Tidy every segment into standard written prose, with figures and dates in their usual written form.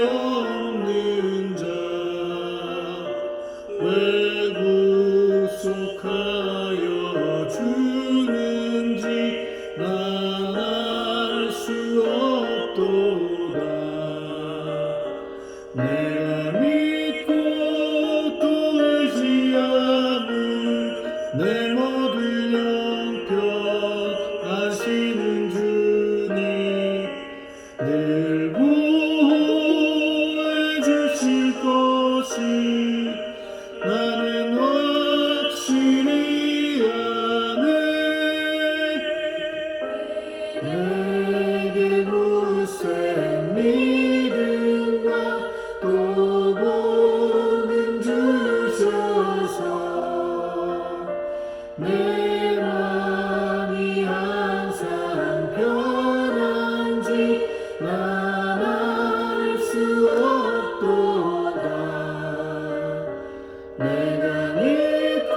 없는 자 왜 구속하여 주는지 난 알 수 없도다. 내가 믿고 또 의지하는 내 모든 형편하시는 주님 늘 보호해 주실 것을 나는 확실히 아네. 내게 굳센 믿음과 또 복음 주셔서 내 맘이 항상 편한지 난 알 수 없도다. 내가 믿고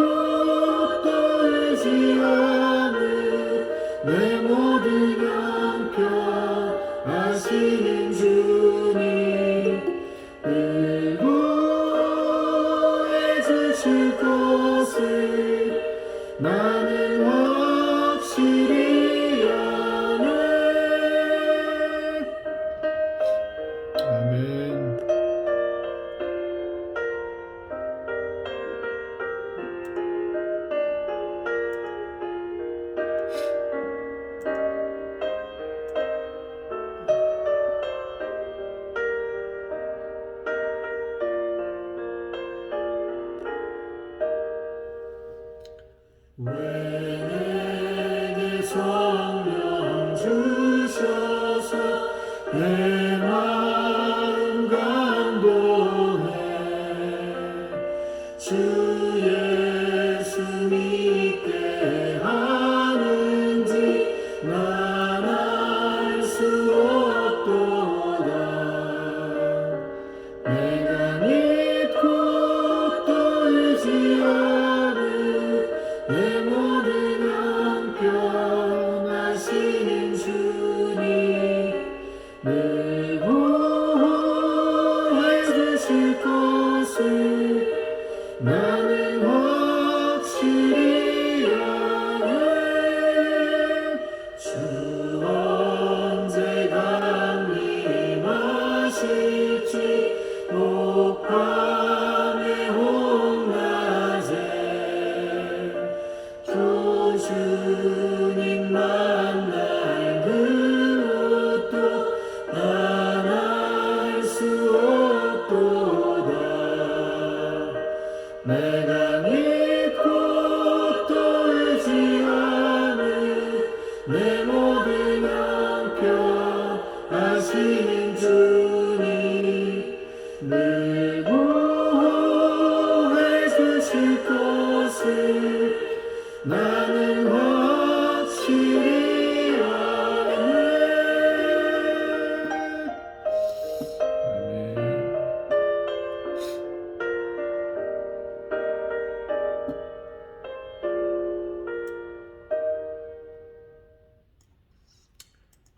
또 의지하는 내 모든 형편 아시는 주님 늘 구해 주실 것을 나는 확실히 아네. 아멘. 왜 내게 성령 주셔서 내 마음 감동해 주 예수 믿게 하는지 난 알 수 없도다. 내가 믿고 또 의지하는 내 모든 형편 하시는 주님 늘 보호해 주실 것을 나는 확실히 아네. 주 언제 강림하실지 혹밤에 혹낮에 주님 만날 그것도 난 알 수 없도다. 내가 믿고 또 의지하는 내 모든 형편 하시는 주님 늘 보호해 주실 것을 나는 확실히 아네.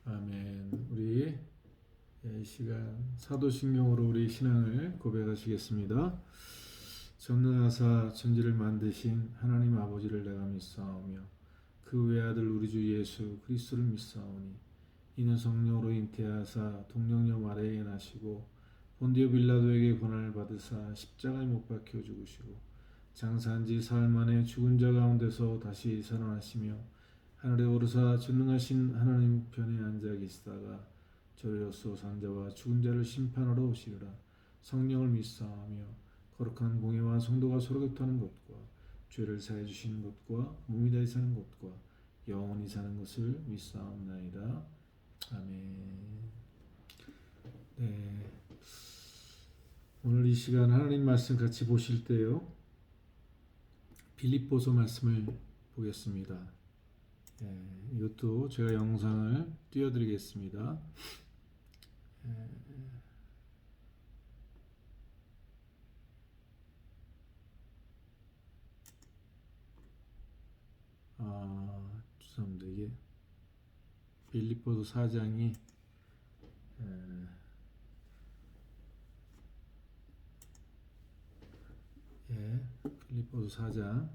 아멘. 우리 이 시간 사도신경으로 우리 신앙을 고백하시겠습니다. 전능하사 천지를 만드신 하나님 아버지를 내가 믿사오며 그 외아들 우리 주 예수 그리스도를 믿사오니 이는 성령으로 잉태하사 동정녀 마리아에게 나시고 본디오 빌라도에게 고난을 받으사 십자가에 못 박혀 죽으시고 장사한 지 사흘 만에 죽은 자 가운데서 다시 살아나시며 하늘에 오르사 전능하신 하나님 편에 앉아 계시다가 저리로서 산자와 죽은 자를 심판하러 오시리라. 성령을 믿사오며 거룩한 공예와 성도가 서로 교통하는 것과 죄를 사해 주시는 것과 몸이 다해 사는 것과 영원히 사는 것을 믿사옵나이다. 아멘. 네, 오늘 이 시간 하나님 말씀 같이 보실 때요, 빌립보서 말씀을 보겠습니다. 이것도 제가 영상을 띄워드리겠습니다. 죄송합니다. 이게 빌립보서 4장이 빌립보서 4장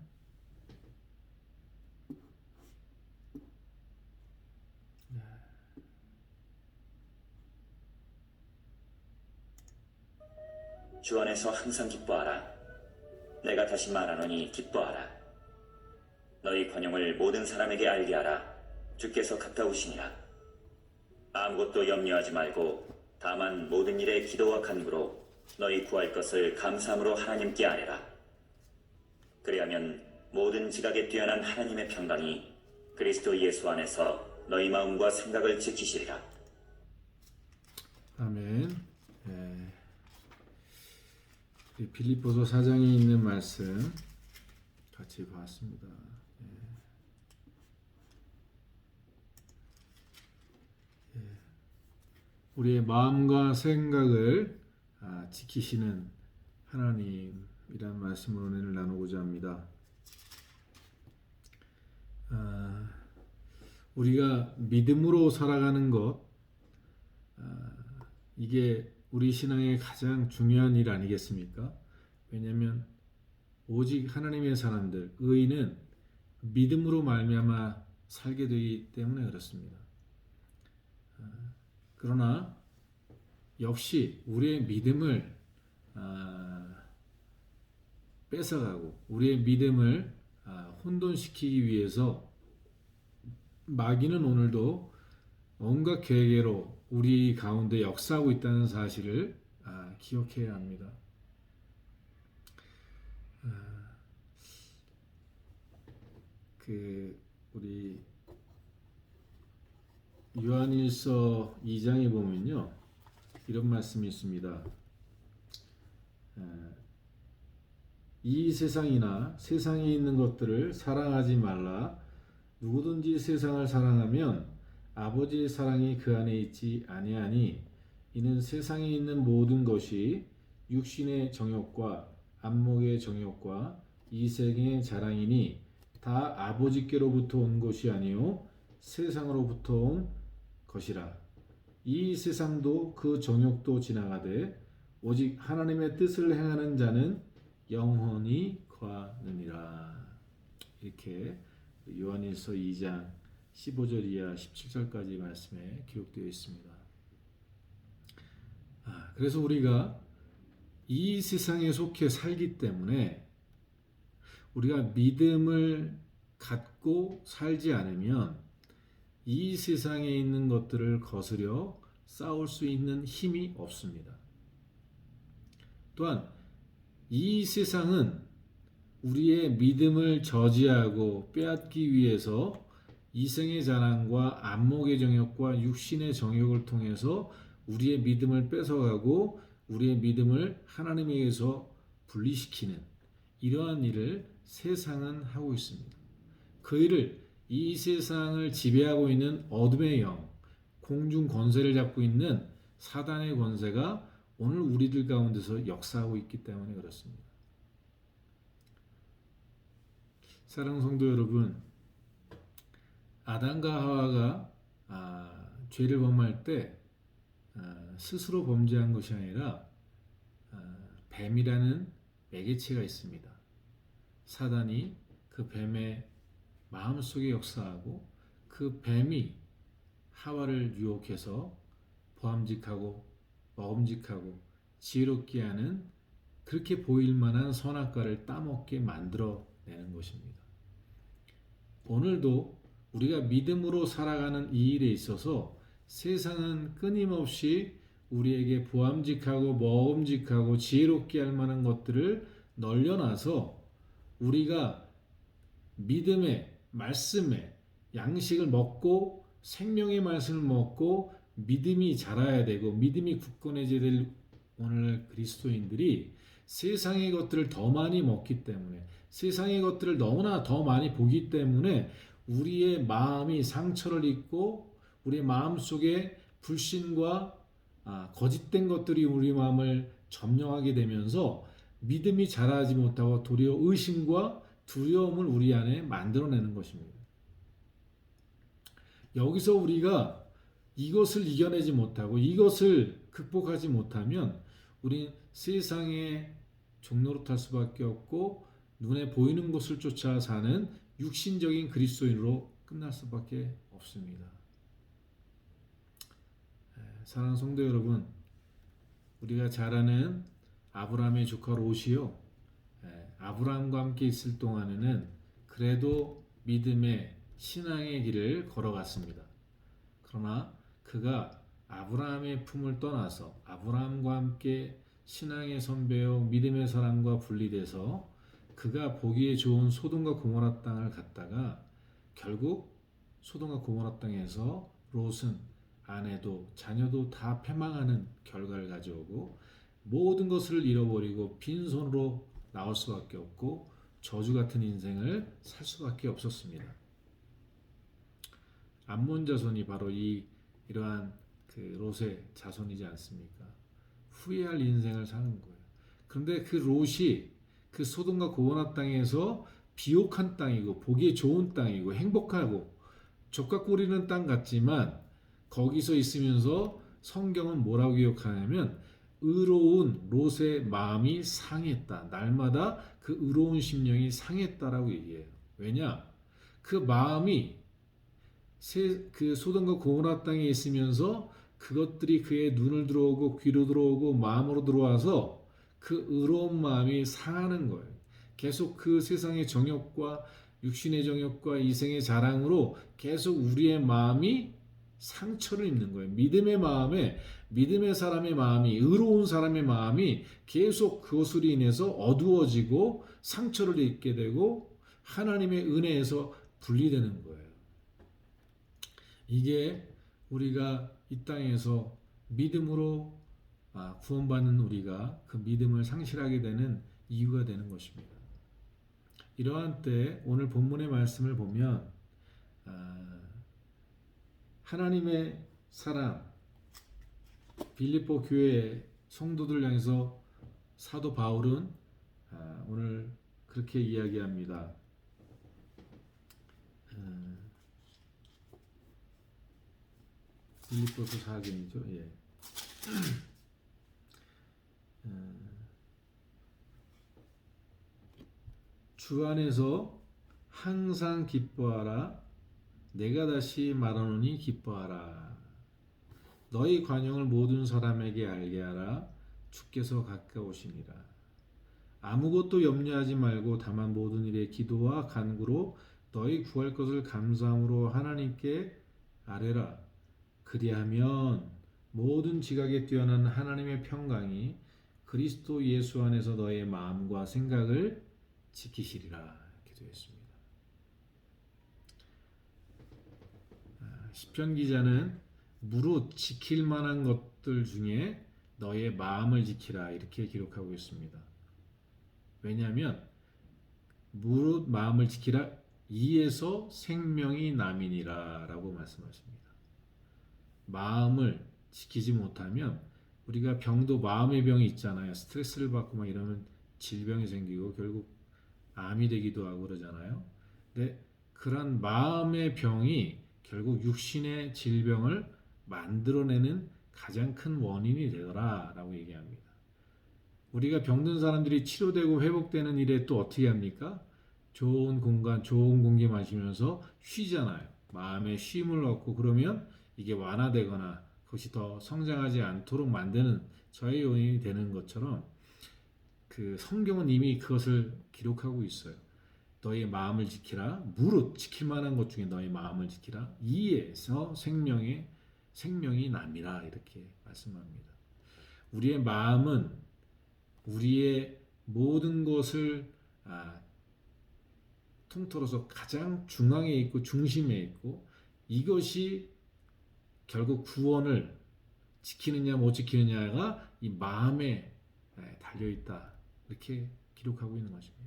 주 안에서 항상 기뻐하라. 내가 다시 말하노니 기뻐하라. 너희 권용을 모든 사람에게 알게 하라. 주께서 가까우시니라. 아무것도 염려하지 말고 다만 모든 일에 기도와 간구로 너희 구할 것을 감사함으로 하나님께 아뢰라. 그리하면 모든 지각에 뛰어난 하나님의 평강이 그리스도 예수 안에서 너희 마음과 생각을 지키시리라. 아멘. 예. 빌립보서 4장에 있는 말씀 같이 봤습니다. 우리의 마음과 생각을 지키시는 하나님이란 말씀으로 오늘 나누고자 합니다. 우리가 믿음으로 살아가는 것, 이게 우리 신앙의 가장 중요한 일 아니겠습니까? 왜냐하면 오직 하나님의 사람들, 의인은 믿음으로 말미암아 살게 되기 때문에 그렇습니다. 그러나 역시 우리의 믿음을 뺏어가고 우리의 믿음을 혼돈시키기 위해서 마귀는 오늘도 온갖 계획으로 우리 가운데 역사하고 있다는 사실을 기억해야 합니다. 우리 요한일서 2장에 보면요, 이런 말씀이 있습니다. 이 세상이나 세상에 있는 것들을 사랑하지 말라. 누구든지 세상을 사랑하면 아버지의 사랑이 그 안에 있지 아니하니, 이는 세상에 있는 모든 것이 육신의 정욕과 안목의 정욕과 이생의 자랑이니 다 아버지께로부터 온 것이 아니요 세상으로부터 온 것이라. 이 세상도 그 정욕도 지나가되 오직 하나님의 뜻을 행하는 자는 영원히 거하느니라. 이렇게 요한일서 2장 15절 이하 17절까지 말씀에 기록되어 있습니다. 그래서 우리가 이 세상에 속해 살기 때문에 우리가 믿음을 갖고 살지 않으면 이 세상에 있는 것들을 거스려 싸울 수 있는 힘이 없습니다. 또한 이 세상은 우리의 믿음을 저지하고 빼앗기 위해서 이생의 자랑과 안목의 정욕과 육신의 정욕을 통해서 우리의 믿음을 뺏어가고 우리의 믿음을 하나님에게서 분리시키는 이러한 일을 세상은 하고 있습니다. 그 일을 이 세상을 지배하고 있는 어둠의 영, 공중 권세를 잡고 있는 사단의 권세가 오늘 우리들 가운데서 역사하고 있기 때문에 그렇습니다. 사랑하는 성도 여러분, 아담과 하와가 죄를 범할 때 스스로 범죄한 것이 아니라 뱀이라는 매개체가 있습니다. 사단이 그 뱀의 마음속에 역사하고 그 뱀이 하와를 유혹해서 보암직하고 먹음직하고 지혜롭게 하는, 그렇게 보일 만한 선악과를 따먹게 만들어내는 것입니다. 오늘도 우리가 믿음으로 살아가는 이 일에 있어서 세상은 끊임없이 우리에게 보암직하고 먹음직하고 지혜롭게 할 만한 것들을 널려놔서 우리가 믿음의 말씀의 양식을 먹고 생명의 말씀을 먹고 믿음이 자라야 되고 믿음이 굳건해져야 될 오늘 그리스도인들이 세상의 것들을 더 많이 먹기 때문에, 세상의 것들을 너무나 더 많이 보기 때문에 우리의 마음이 상처를 입고 우리의 마음속에 불신과 거짓된 것들이 우리 마음을 점령하게 되면서 믿음이 자라지 못하고 도리어 의심과 두려움을 우리 안에 만들어내는 것입니다. 여기서 우리가 이것을 이겨내지 못하고 이것을 극복하지 못하면 우리는 세상의 종노릇할 수밖에 없고 눈에 보이는 것을 쫓아 사는 육신적인 그리스도인으로 끝날 수밖에 없습니다. 사랑하는 성도 여러분, 우리가 잘 아는 아브라함의 조카 롯이요, 아브라함과 함께 있을 동안에는 그래도 믿음의 신앙의 길을 걸어갔습니다. 그러나 그가 아브라함의 품을 떠나서 아브라함과 함께 신앙의 선배요 믿음의 사람과 분리돼서 그가 보기에 좋은 소돔과 고모라 땅을 갔다가 결국 소돔과 고모라 땅에서 롯은 아내도 자녀도 다 패망하는 결과를 가져오고 모든 것을 잃어버리고 빈손으로 나올 수밖에 없고 저주 같은 인생을 살 수밖에 없었습니다. 암몬 자손이 바로 이러한 그 롯의 자손이지 않습니까? 후회할 인생을 사는 거예요. 그런데 그 롯이 그 소돔과 고모라 땅에서 비옥한 땅이고 보기에 좋은 땅이고 행복하고 족각 꾸리는 땅 같지만 거기서 있으면서 성경은 뭐라고 기록하냐면 의로운 롯의 마음이 상했다. 날마다 그 의로운 심령이 상했다라고 얘기해요. 왜냐? 그 마음이 그 소돔과 고모라 땅에 있으면서 그것들이 그의 눈을 들어오고 귀로 들어오고 마음으로 들어와서 그 의로운 마음이 상하는 거예요. 계속 그 세상의 정욕과 육신의 정욕과 이생의 자랑으로 계속 우리의 마음이 상처를 입는 거예요. 믿음의 마음에 믿음의 사람의 마음이 의로운 사람의 마음이 계속 그것으로 인해서 어두워지고 상처를 입게 되고 하나님의 은혜에서 분리되는 거예요. 이게 우리가 이 땅에서 믿음으로 구원받는 우리가 그 믿음을 상실하게 되는 이유가 되는 것입니다. 이러한 때 오늘 본문의 말씀을 보면 하나님의 사랑 빌립보 교회 성도들 향해서 사도 바울은 오늘 그렇게 이야기합니다. 빌립보서 4장이죠. 예. 주 안에서 항상 기뻐하라. 내가 다시 말하노니 기뻐하라. 너희 관용을 모든 사람에게 알게 하라. 주께서 가까우시니라. 아무것도 염려하지 말고 다만 모든 일에 기도와 간구로 너희 구할 것을 감사함으로 하나님께 아뢰라. 그리하면 모든 지각에 뛰어난 하나님의 평강이 그리스도 예수 안에서 너의 마음과 생각을 지키시리라. 이렇게 되어 있습니다. 시편 기자는 무릇 지킬 만한 것들 중에 너의 마음을 지키라 이렇게 기록하고 있습니다. 왜냐하면 무릇 마음을 지키라 이에서 생명이 남이니라 라고 말씀하십니다. 마음을 지키지 못하면 우리가 병도 마음의 병이 있잖아요. 스트레스를 받고 막 이러면 질병이 생기고 결국 암이 되기도 하고 그러잖아요. 근데 그런 마음의 병이 결국 육신의 질병을 만들어내는 가장 큰 원인이 되더라라고 얘기합니다. 우리가 병든 사람들이 치료되고 회복되는 일에 또 어떻게 합니까? 좋은 공간, 좋은 공기 마시면서 쉬잖아요. 마음에 쉼을 얻고 그러면 이게 완화되거나 그것이 더 성장하지 않도록 만드는 저의 요인이 되는 것처럼 그 성경은 이미 그것을 기록하고 있어요. 너의 마음을 지키라. 무릇 지킬 만한 것 중에 너의 마음을 지키라. 이에서 생명이 남이라 이렇게 말씀합니다. 우리의 마음은 우리의 모든 것을 통틀어서 가장 중앙에 있고 중심에 있고 이것이 결국 구원을 지키느냐 못 지키느냐가 이 마음에 달려있다 이렇게 기록하고 있는 것입니다.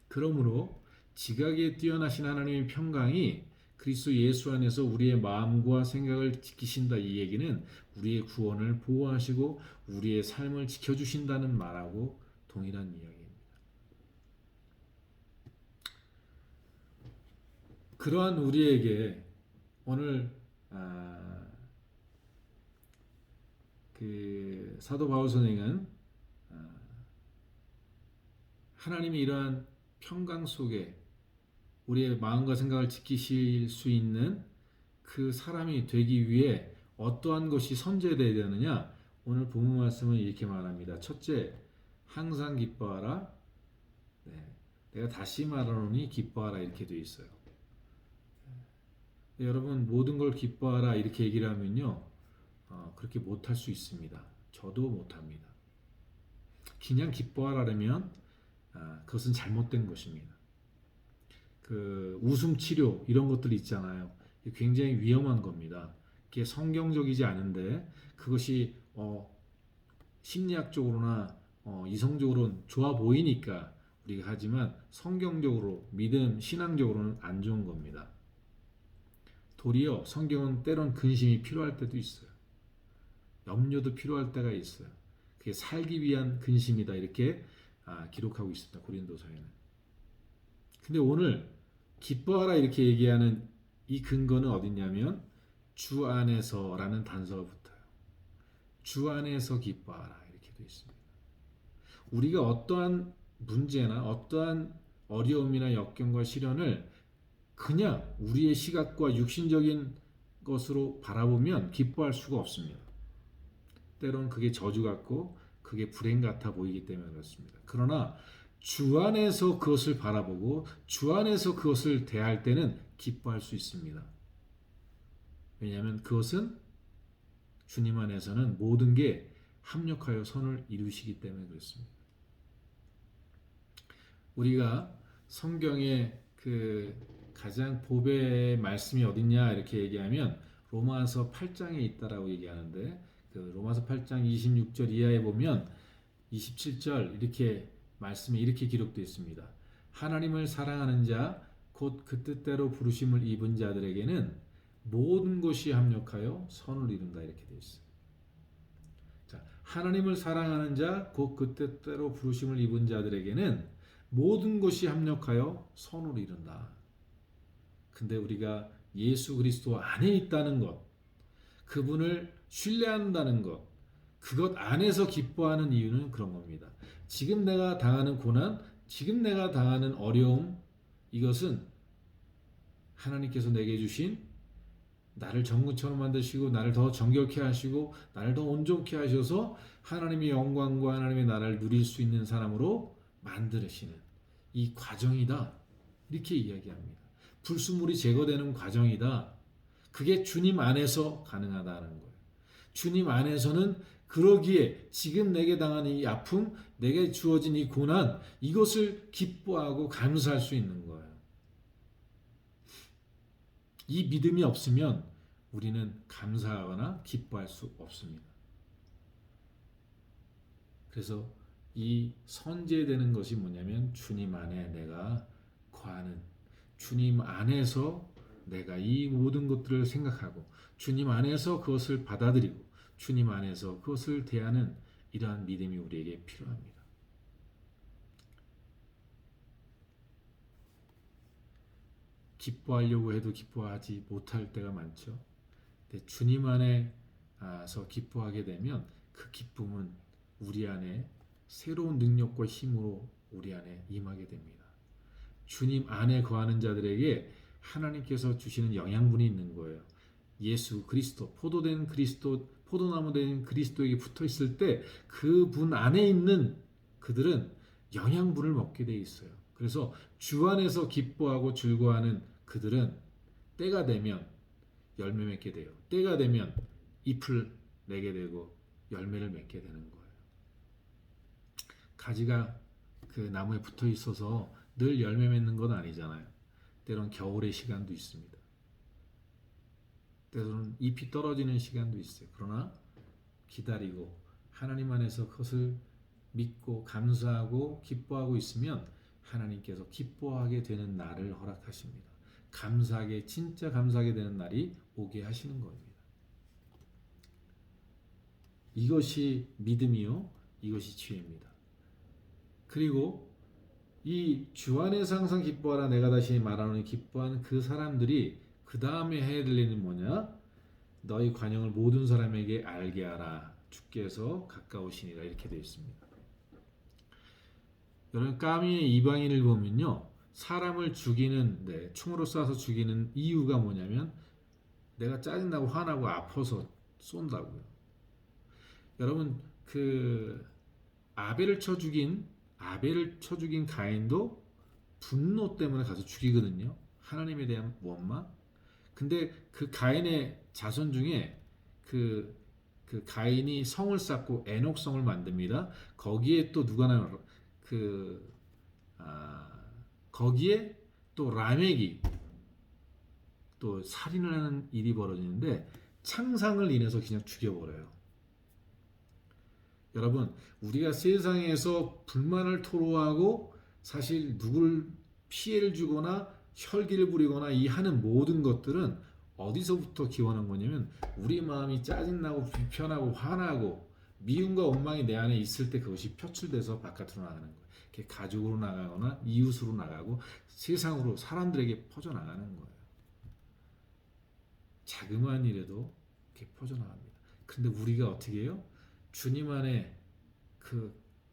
그러므로 지각에 뛰어나신 하나님의 평강이 그리스도 예수 안에서 우리의 마음과 생각을 지키신다 이 얘기는 우리의 구원을 보호하시고 우리의 삶을 지켜주신다는 말하고 동일한 이야기입니다. 그러한 우리에게 오늘 그 사도 바울 선생은 하나님이 이러한 평강 속에 우리의 마음과 생각을 지키실 수 있는 그 사람이 되기 위해 어떠한 것이 선제되어야 되느냐? 오늘 본문 말씀은 이렇게 말합니다. 첫째, 항상 기뻐하라. 네, 내가 다시 말하노니 기뻐하라 이렇게 되어 있어요. 네, 여러분 모든 걸 기뻐하라 이렇게 얘기를 하면요, 그렇게 못할 수 있습니다. 저도 못합니다. 그냥 기뻐하라면 그것은 잘못된 것입니다. 그 웃음 치료 이런 것들 있잖아요. 굉장히 위험한 겁니다. 그게 성경적이지 않은데 그것이 심리학적으로나 이성적으로는 좋아 보이니까 우리가 하지만 성경적으로 믿음 신앙적으로는 안 좋은 겁니다. 도리어 성경은 때론 근심이 필요할 때도 있어요. 염려도 필요할 때가 있어요. 그게 살기 위한 근심이다 이렇게 기록하고 있습니다. 고린도서에는. 근데 오늘 기뻐하라 이렇게 얘기하는 이 근거는 어디냐면 주 안에서라는 단서가 붙어요. 주 안에서 기뻐하라 이렇게 되어 있습니다. 우리가 어떠한 문제나 어떠한 어려움이나 역경과 시련을 그냥 우리의 시각과 육신적인 것으로 바라보면 기뻐할 수가 없습니다. 때론 그게 저주 같고 그게 불행 같아 보이기 때문에 그렇습니다. 그러나 주 안에서 그것을 바라보고 주 안에서 그것을 대할 때는 기뻐할 수 있습니다. 왜냐하면 그것은 주님 안에서는 모든 게 합력하여 선을 이루시기 때문에 그렇습니다. 우리가 성경의 그 가장 보배의 말씀이 어딨냐 이렇게 얘기하면 로마서 8장에 있다라고 얘기하는데 그 로마서 8장 26절 이하에 보면 27절 이렇게 말씀이 이렇게 기록되어 있습니다. 하나님을 사랑하는 자 곧 그 뜻대로 부르심을 입은 자들에게는 모든 것이 합력하여 선을 이룬다 이렇게 되어 있어요. 자, 하나님을 사랑하는 자 곧 그 뜻대로 부르심을 입은 자들에게는 모든 것이 합력하여 선을 이룬다. 근데 우리가 예수 그리스도 안에 있다는 것, 그분을 신뢰한다는 것, 그것 안에서 기뻐하는 이유는 그런 겁니다. 지금 내가 당하는 고난, 지금 내가 당하는 어려움, 이것은 하나님께서 내게 주신 나를 정금처럼 만드시고 나를 더 정결케 하시고 나를 더 온전케 하셔서 하나님의 영광과 하나님의 나라를 누릴 수 있는 사람으로 만드시는 이 과정이다. 이렇게 이야기합니다. 불순물이 제거되는 과정이다. 그게 주님 안에서 가능하다는 거예요. 주님 안에서는 그러기에 지금 내게 당한 이 아픔, 내게 주어진 이 고난, 이것을 기뻐하고 감사할 수 있는 거예요. 이 믿음이 없으면 우리는 감사하거나 기뻐할 수 없습니다. 그래서 이 선제되는 것이 뭐냐면 주님 안에 내가 거하는, 주님 안에서 내가 이 모든 것들을 생각하고 주님 안에서 그것을 받아들이고 주님 안에서 그것을 대하는 이러한 믿음이 우리에게 필요합니다. 기뻐하려고 해도 기뻐하지 못할 때가 많죠. 근데 주님 안에서 기뻐하게 되면 그 기쁨은 우리 안에 새로운 능력과 힘으로 우리 안에 임하게 됩니다. 주님 안에 거하는 자들에게 하나님께서 주시는 영양분이 있는 거예요. 예수 그리스도, 포도된 그리스도, 포도나무 된 그리스도에게 붙어 있을 때 그분 안에 있는 그들은 영양분을 먹게 돼 있어요. 그래서 주 안에서 기뻐하고 즐거워하는 그들은 때가 되면 열매 맺게 돼요. 때가 되면 잎을 내게 되고 열매를 맺게 되는 거예요. 가지가 그 나무에 붙어 있어서 늘 열매 맺는 건 아니잖아요. 때론 겨울의 시간도 있습니다. 때로는 잎이 떨어지는 시간도 있어요. 그러나 기다리고 하나님 안에서 그것을 믿고 감사하고 기뻐하고 있으면 하나님께서 기뻐하게 되는 날을 허락하십니다. 감사하게, 진짜 감사하게 되는 날이 오게 하시는 겁니다. 이것이 믿음이요, 이것이 지혜입니다. 그리고 이 주 안에서 항상 기뻐하라 내가 다시 말하노니 기뻐하는 그 사람들이 그 다음에 해야 될 일은 뭐냐? 너희 관용을 모든 사람에게 알게 하라. 주께서 가까우시니라 이렇게 되어 있습니다. 여러분 까미의 이방인을 보면요. 사람을 죽이는 총으로 쏴서 죽이는 이유가 뭐냐면 내가 짜증나고 화나고 아파서 쏜다고요. 여러분 그 아벨을 쳐 죽인 가인도 분노 때문에 가서 죽이거든요. 하나님에 대한 원망. 근데 그 가인의 자손 중에 그 가인이 성을 쌓고 에녹성을 만듭니다. 거기에 또 누가 나요? 거기에 또 라멕이 또 살인을 하는 일이 벌어지는데 창상을 인해서 그냥 죽여버려요. 여러분 우리가 세상에서 불만을 토로하고 사실 누굴 피해를 주거나 혈기를 부리거나 이 하는 모든 것들은 어디서부터 기원한 거냐면 우리 마음이 짜증나고 불편하고 화나고 미움과 원망이 내 안에 있을 때 그것이 표출돼서 바깥으로 나가는 거예요. 가족으로 나가거나 이웃으로 나가고 세상으로 사람들에게 퍼져나가는 거예요. 자그마한 일에도 이렇게 퍼져나갑니다. 그런데 우리가 어떻게 해요? 주님 안에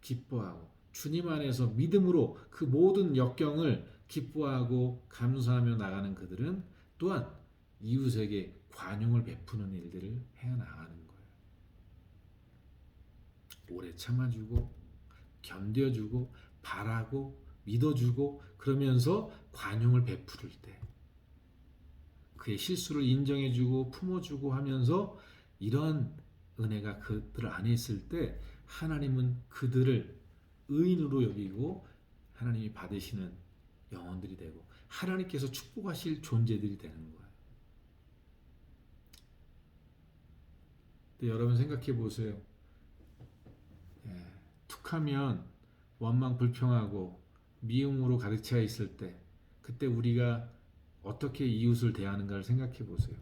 기뻐하고 주님 안에서 믿음으로 그 모든 역경을 기뻐하고 감사하며 나가는 그들은 또한 이웃에게 관용을 베푸는 일들을 해나가는 거예요. 오래 참아주고 견뎌주고 바라고 믿어주고 그러면서 관용을 베풀을 때 그의 실수를 인정해주고 품어주고 하면서 이런 은혜가 그들 안에 있을 때 하나님은 그들을 의인으로 여기고 하나님이 받으시는 영혼들이 되고 하나님께서 축복하실 존재들이 되는 거예요. 근데 여러분 생각해 보세요. 툭하면 원망 불평하고 미움으로 가득 차 있을 때 그때 우리가 어떻게 이웃을 대하는가를 생각해 보세요.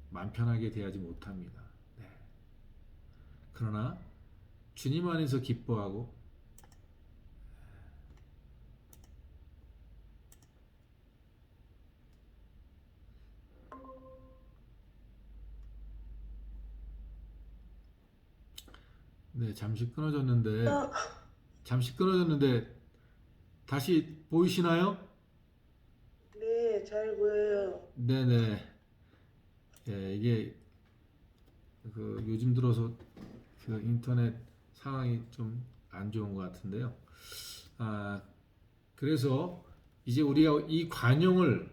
마음 편하게 대하지 못합니다. 그러나 주님 안에서 기뻐하고 잠시 끊어졌는데 다시 보이시나요? 네, 잘 보여요. 네네. 이게 요즘 들어서 인터넷 상황이 좀 안 좋은 것 같은데요. 그래서 이제 우리가 이 관용을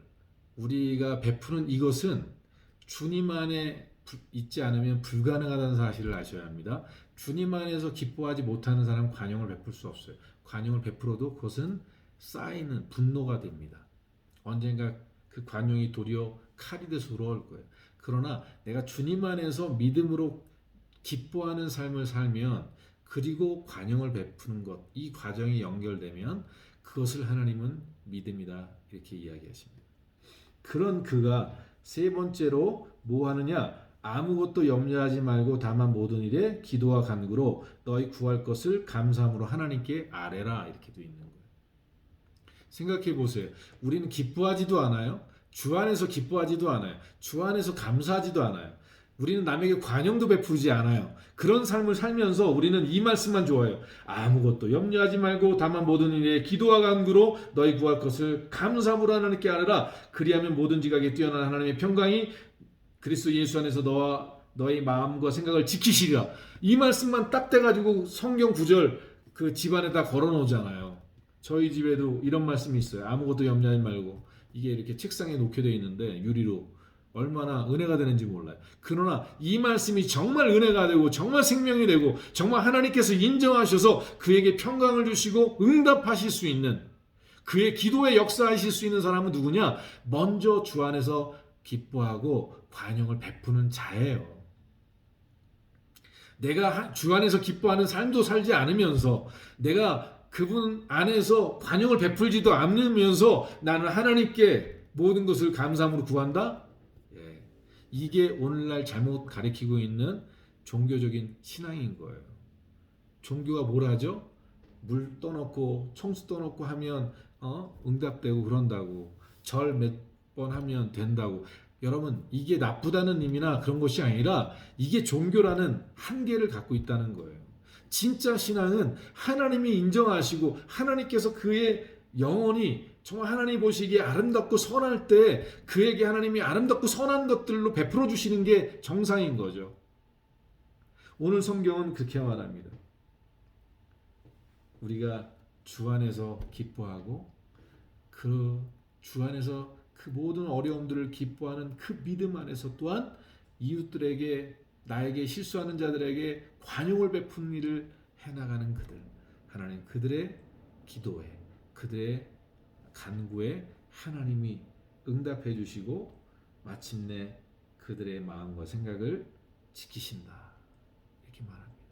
우리가 베푸는 이것은 주님 안에 있지 않으면 불가능하다는 사실을 아셔야 합니다. 주님 안에서 기뻐하지 못하는 사람은 관용을 베풀 수 없어요. 관용을 베풀어도 그것은 쌓이는 분노가 됩니다. 언젠가 그 관용이 도리어 칼이 돼서 돌아올 거예요. 그러나 내가 주님 안에서 믿음으로 기뻐하는 삶을 살면 그리고 관용을 베푸는 것, 이 과정이 연결되면 그것을 하나님은 믿음이다 이렇게 이야기하십니다. 그런 그가 세 번째로 뭐 하느냐? 아무것도 염려하지 말고 다만 모든 일에 기도와 간구로 너희 구할 것을 감사함으로 하나님께 아뢰라 이렇게 돼 있는 거예요. 생각해 보세요. 우리는 기뻐하지도 않아요. 주 안에서 기뻐하지도 않아요. 주 안에서 감사하지도 않아요. 우리는 남에게 관용도 베푸지 않아요. 그런 삶을 살면서 우리는 이 말씀만 좋아해요. 아무것도 염려하지 말고 다만 모든 일에 기도와 간구로 너희 구할 것을 감사함으로 하나님께 아뢰라. 그리하면 모든 지각에 뛰어난 하나님의 평강이 그리스도 예수 안에서 너와 너의 마음과 생각을 지키시리라. 이 말씀만 딱 돼가지고 성경 구절 그 집안에다 걸어놓잖아요. 저희 집에도 이런 말씀이 있어요. 아무것도 염려하지 말고. 이게 이렇게 책상에 놓게 되어 있는데 유리로 얼마나 은혜가 되는지 몰라요. 그러나 이 말씀이 정말 은혜가 되고 정말 생명이 되고 정말 하나님께서 인정하셔서 그에게 평강을 주시고 응답하실 수 있는 그의 기도에 역사하실 수 있는 사람은 누구냐? 먼저 주 안에서 기뻐하고 관용을 베푸는 자예요. 내가 주 안에서 기뻐하는 삶도 살지 않으면서 내가 그분 안에서 관용을 베풀지도 않으면서 나는 하나님께 모든 것을 감사함으로 구한다? 이게 오늘날 잘못 가리키고 있는 종교적인 신앙인 거예요. 종교가 뭘 하죠? 물 떠놓고 청수 떠놓고 하면 응답되고 그런다고 절 몇 번 하면 된다고. 여러분 이게 나쁘다는 의미나 그런 것이 아니라 이게 종교라는 한계를 갖고 있다는 거예요. 진짜 신앙은 하나님이 인정하시고 하나님께서 그의 영혼이 정말 하나님 보시기에 아름답고 선할 때 그에게 하나님이 아름답고 선한 것들로 베풀어 주시는 게 정상인 거죠. 오늘 성경은 그렇게 말합니다. 우리가 주 안에서 기뻐하고 그 주 안에서 그 모든 어려움들을 기뻐하는 그 믿음 안에서 또한 이웃들에게 나에게 실수하는 자들에게 관용을 베푸는 일을 해나가는 그들, 하나님 그들의 기도에 그들의 간구에 하나님이 응답해 주시고 마침내 그들의 마음과 생각을 지키신다 이렇게 말합니다.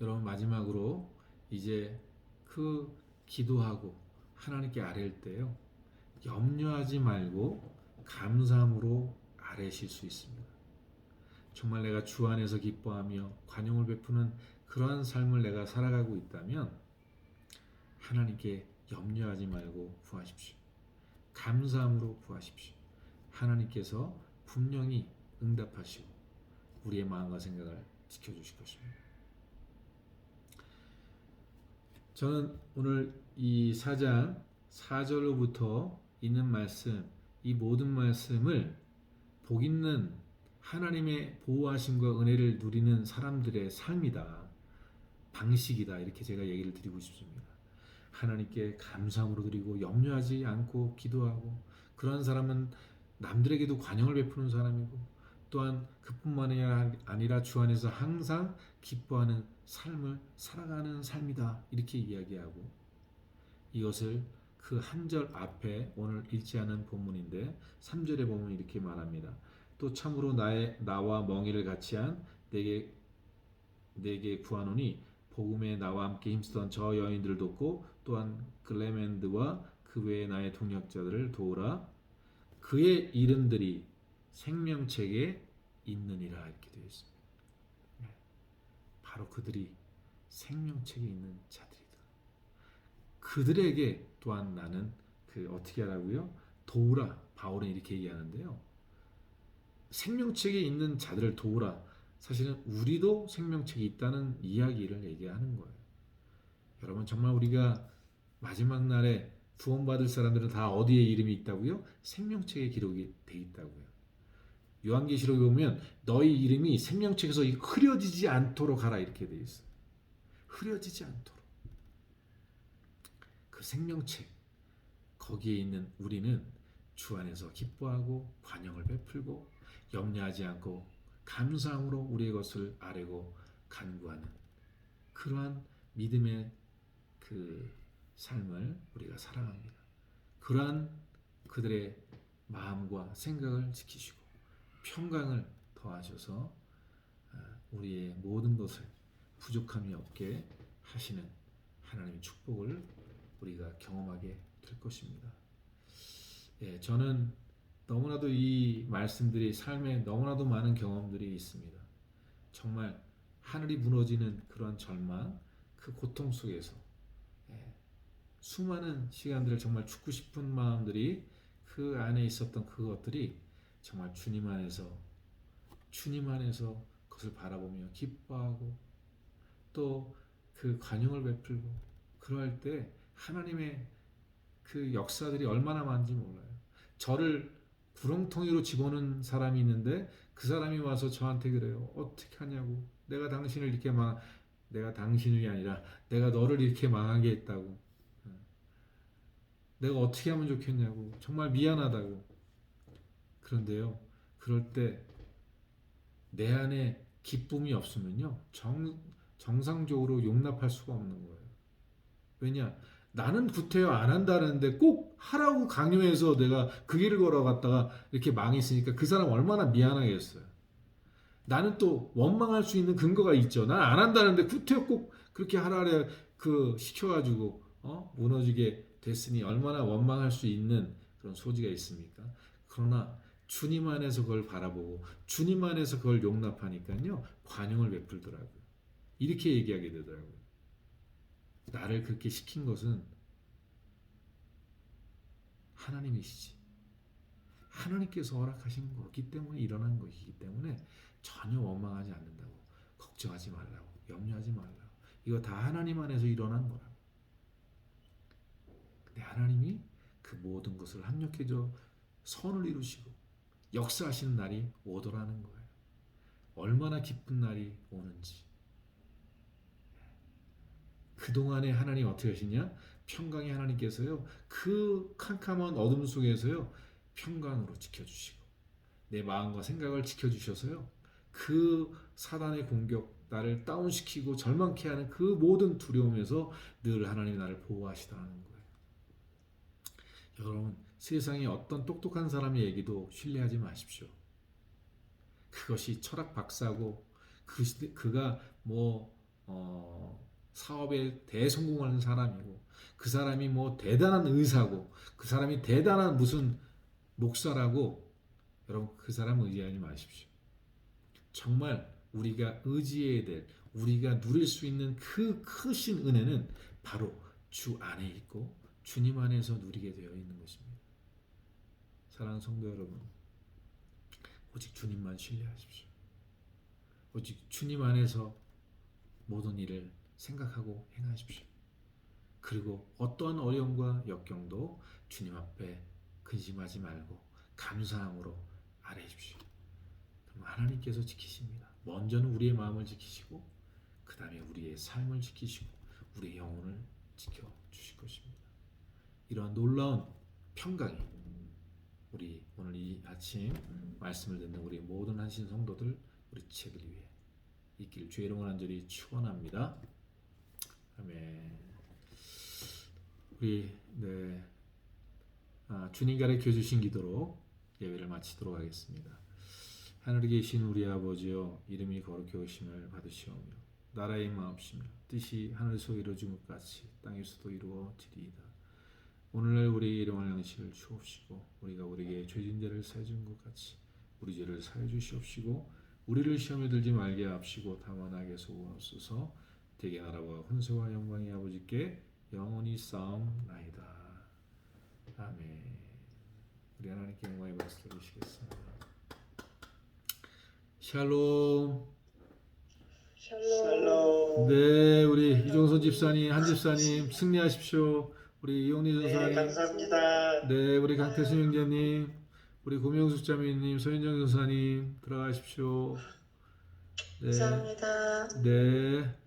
여러분 마지막으로 이제 그 기도하고 하나님께 아뢰일 때요 염려하지 말고 감사함으로 아뢰실 수 있습니다. 정말 내가 주 안에서 기뻐하며 관용을 베푸는 그러한 삶을 내가 살아가고 있다면 하나님께 염려하지 말고 구하십시오. 감사함으로 구하십시오. 하나님께서 분명히 응답하시고 우리의 마음과 생각을 지켜주실 것입니다. 저는 오늘 이 4장 4절로부터 있는 말씀, 이 모든 말씀을 복 있는 하나님의 보호하심과 은혜를 누리는 사람들의 삶이다. 방식이다. 이렇게 제가 얘기를 드리고 싶습니다. 하나님께 감사함으로 드리고 염려하지 않고 기도하고 그러한 사람은 남들에게도 관용을 베푸는 사람이고 또한 그뿐만이 아니라 주 안에서 항상 기뻐하는 삶을 살아가는 삶이다. 이렇게 이야기하고 이것을 그 한 절 앞에 오늘 읽지 않은 본문인데 3절에 보면 이렇게 말합니다. 또 참으로 나와 멍에를 같이 한 내게 구하노니 복음에 나와 함께 힘쓰던 저 여인들을 돕고 또한 글레멘드와 그 외의 나의 동역자들을 도우라. 그의 이름들이 생명책에 있느니라 이렇게 되어 있습니다. 바로 그들이 생명책에 있는 자들이다. 그들에게 또한 나는 어떻게 하라고요? 도우라. 바울은 이렇게 얘기하는데요. 생명책에 있는 자들을 도우라. 사실은 우리도 생명책이 있다는 이야기를 얘기하는 거예요. 여러분 정말 우리가 마지막 날에 구원받을 사람들은 다 어디에 이름이 있다고요? 생명책에 기록이 돼 있다고요. 요한계시록에 보면 너희 이름이 생명책에서 흐려지지 않도록 하라 이렇게 돼 있어요. 흐려지지 않도록. 그 생명책 거기에 있는 우리는 주 안에서 기뻐하고 관용을 베풀고 염려하지 않고 감사함으로 우리의 것을 아뢰고 간구하는 그러한 믿음의 그 삶을 우리가 살아갑니다. 그러한 그들의 마음과 생각을 지키시고 평강을 더하셔서 우리의 모든 것을 부족함이 없게 하시는 하나님의 축복을 우리가 경험하게 될 것입니다. 저는 너무나도 이 말씀들이 삶에 너무나도 많은 경험들이 있습니다. 정말 하늘이 무너지는 그런 절망, 그 고통 속에서 수많은 시간들을 정말 죽고 싶은 마음들이 그 안에 있었던 그것들이 정말 주님 안에서 그것을 바라보며 기뻐하고 또 그 관용을 베풀고 그럴 때 하나님의 그 역사들이 얼마나 많은지 몰라요. 저를 구렁텅이로 집어넣은 사람이 있는데 그 사람이 와서 저한테 그래요. 어떻게 하냐고. 내가 당신이 아니라 내가 너를 이렇게 망하게 했다고. 내가 어떻게 하면 좋겠냐고. 정말 미안하다고. 그런데요. 그럴 때 내 안에 기쁨이 없으면요. 정상적으로 용납할 수가 없는 거예요. 왜냐? 나는 구태여 안 한다는데 꼭 하라고 강요해서 내가 그 길을 걸어갔다가 이렇게 망했으니까 그 사람 얼마나 미안하겠어요. 나는 또 원망할 수 있는 근거가 있죠. 난 안 한다는데 구태여 꼭 그렇게 하라래 시켜가지고 무너지게 됐으니 얼마나 원망할 수 있는 그런 소지가 있습니까? 그러나 주님 안에서 그걸 바라보고 주님 안에서 그걸 용납하니까요. 관용을 베풀더라고요. 이렇게 얘기하게 되더라고요. 나를 그렇게 시킨 것은 하나님이시지. 하나님께서 허락하신 거기 때문에 일어난 것이기 때문에 전혀 원망하지 않는다고. 걱정하지 말라고, 염려하지 말라고. 이거 다 하나님 안에서 일어난 거라고. 근데 하나님이 그 모든 것을 합력해서 선을 이루시고 역사하시는 날이 오더라는 거예요. 얼마나 기쁜 날이 오는지. 그동안에 하나님 어떻게 하시냐? 평강의 하나님께서요, 그 캄캄한 어둠 속에서요, 평강으로 지켜주시고, 내 마음과 생각을 지켜주셔서요, 그 사단의 공격, 나를 다운시키고 절망케 하는 그 모든 두려움에서 늘 하나님이 나를 보호하시다는 거예요. 여러분, 세상에 어떤 똑똑한 사람의 얘기도 신뢰하지 마십시오. 그것이 철학 박사고, 그가 사업에 대성공하는 사람이고, 그 사람이 대단한 의사고, 그 사람이 대단한 무슨 목사라고, 여러분 그 사람 의지하지 마십시오. 정말 우리가 의지해야 될, 우리가 누릴 수 있는 그 크신 은혜는 바로 주 안에 있고 주님 안에서 누리게 되어 있는 것입니다. 사랑하는 성도 여러분, 오직 주님만 신뢰하십시오. 오직 주님 안에서 모든 일을 생각하고 행하십시오. 그리고 어떠한 어려움과 역경도 주님 앞에 근심하지 말고 감사함으로 아뢰십시오. 그럼 하나님께서 지키십니다. 먼저는 우리의 마음을 지키시고 그 다음에 우리의 삶을 지키시고 우리의 영혼을 지켜주실 것입니다. 이러한 놀라운 평강이 우리 오늘 이 아침 말씀을 듣는 우리 모든 한신 성도들, 우리 지체들 위해 있길 주의 이름으로 간절히 축원합니다. 아멘. 우리 주님 가르쳐 주신 기도로 예배를 마치도록 하겠습니다. 하늘에 계신 우리 아버지여, 이름이 거룩히 여김을 받으시오며 나라의 임하옵시며 뜻이 하늘에서 이루어진 것 같이 땅에서도 이루어지리이다. 오늘날 우리에게 일용할 양식을 주옵시고 우리가 우리에게 죄진 자를 사해 준 것 같이 우리 죄를 사해 주시옵시고 우리를 시험에 들지 말게 하옵시고 다만 악에서 구하옵소서. 대개 나라와 권세와 영광이 아버지께 영원히 싸움나이다. 아멘. 우리 하나님께 영광의 박수 드리시겠습니다. 샬롬. 샬롬. 네, 우리 이종선 집사님, 한 집사님 승리하십시오. 우리 이용리 네, 전사님, 감사합니다. 네, 우리 강태순 형제님, 우리 고명숙 자매님, 서윤정 전사님 들어가십시오. 네, 감사합니다. 네. 네.